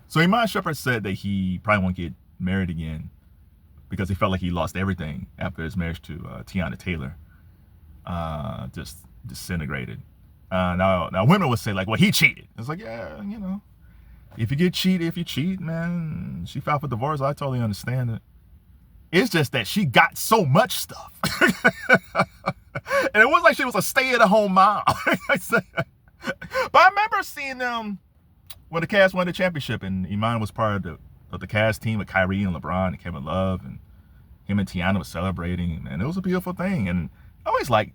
So Iman Shumpert said that he probably won't get married again because he felt like he lost everything after his marriage to Teyana Taylor. Just disintegrated. Now women would say like, well, he cheated. It's like, yeah, if you cheat, man, she filed for divorce. I totally understand it. It's just that she got so much stuff. And it wasn't like she was a stay-at-home mom. But I remember seeing them when the Cavs won the championship, and Iman was part of the Cavs team with Kyrie and LeBron and Kevin Love, and him and Teyana was celebrating, and it was a beautiful thing. And I always liked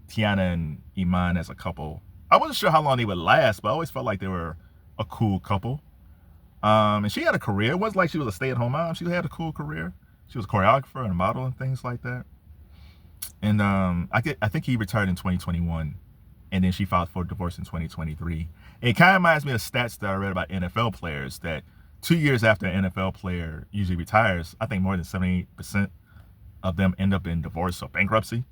Teyana and Iman as a couple. I wasn't sure how long they would last, but I always felt like they were a cool couple. And she had a career. It wasn't like she was a stay-at-home mom. She had a cool career. She was a choreographer and a model and things like that. And I think he retired in 2021, and then she filed for divorce in 2023. It kind of reminds me of stats that I read about NFL players, that 2 years after an NFL player usually retires, I think more than 78% of them end up in divorce or bankruptcy.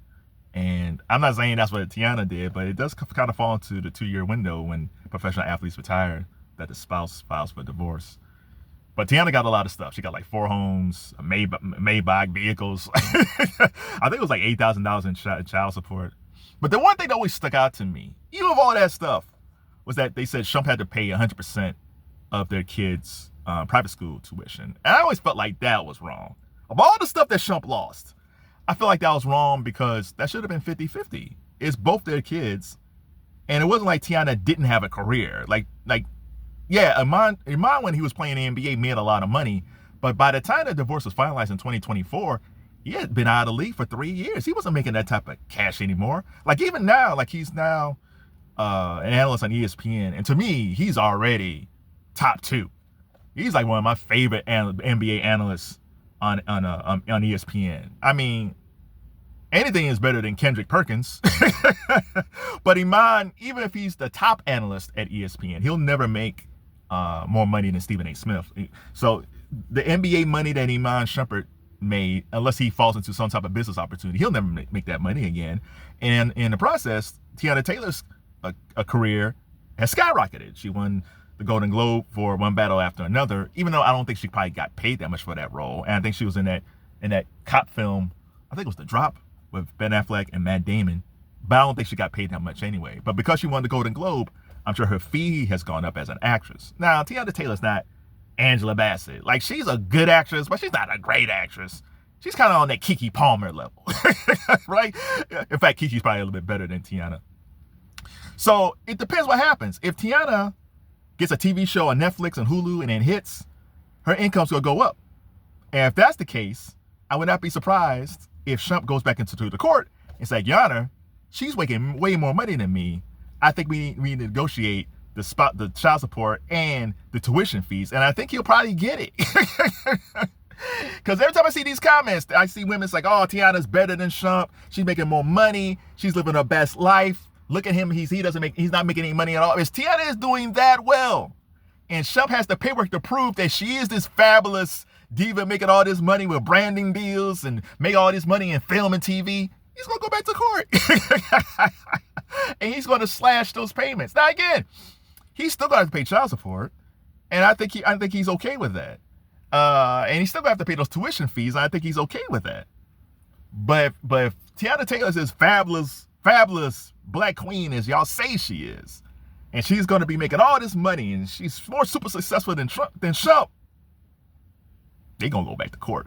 And I'm not saying that's what Teyana did, but it does kind of fall into the 2-year window when professional athletes retire, that the spouse files for divorce. But Teyana got a lot of stuff. She got like 4 homes, Maybach vehicles. I think it was like $8,000 in child support. But the one thing that always stuck out to me, even with all that stuff, was that they said Shump had to pay 100% of their kids' private school tuition. And I always felt like that was wrong. Of all the stuff that Shump lost, I feel like that was wrong because that should have been 50-50. It's both their kids. And it wasn't like Teyana didn't have a career. Yeah, Iman, when he was playing the NBA, made a lot of money. But by the time the divorce was finalized in 2024, he had been out of the league for 3 years. He wasn't making that type of cash anymore. Like even now, like he's now an analyst on ESPN. And to me, he's already top 2. He's like one of my favorite NBA analysts on ESPN. I mean, anything is better than Kendrick Perkins. But Iman, even if he's the top analyst at ESPN, he'll never make more money than Stephen A. Smith. So the NBA money that Iman Shumpert made, unless he falls into some type of business opportunity, he'll never make that money again. And in the process, Teyana Taylor's a career has skyrocketed. She won the Golden Globe for one battle after another, even though I don't think she probably got paid that much for that role. And I think she was in that cop film, I think it was The Drop, with Ben Affleck and Matt Damon. But I don't think she got paid that much anyway. But because she won the Golden Globe, I'm sure her fee has gone up as an actress. Now, Teyana Taylor's not Angela Bassett. Like, she's a good actress, but she's not a great actress. She's kind of on that Keke Palmer level, right? In fact, Keke's probably a little bit better than Teyana. So it depends what happens. If Teyana gets a TV show on Netflix and Hulu and then hits, her income's going to go up. And if that's the case, I would not be surprised if Shump goes back into the court and say, Your Honor, she's making way more money than me. I think we need to negotiate the child support and the tuition fees. And I think he'll probably get it. Because every time I see these comments, I see women like, oh, Teyana's better than Shump. She's making more money. She's living her best life. Look at him. He's not making any money at all. If Teyana is doing that well, and Shump has the paperwork to prove that she is this fabulous diva making all this money with branding deals and make all this money in film and TV, he's going to go back to court. And he's going to slash those payments. Now, again, he's still going to have to pay child support. And I think he's okay with that. And he's still going to have to pay those tuition fees. And I think he's okay with that. But if Teyana Taylor is as fabulous black queen as y'all say she is, and she's going to be making all this money, and she's more super successful than Shump, they're going to go back to court.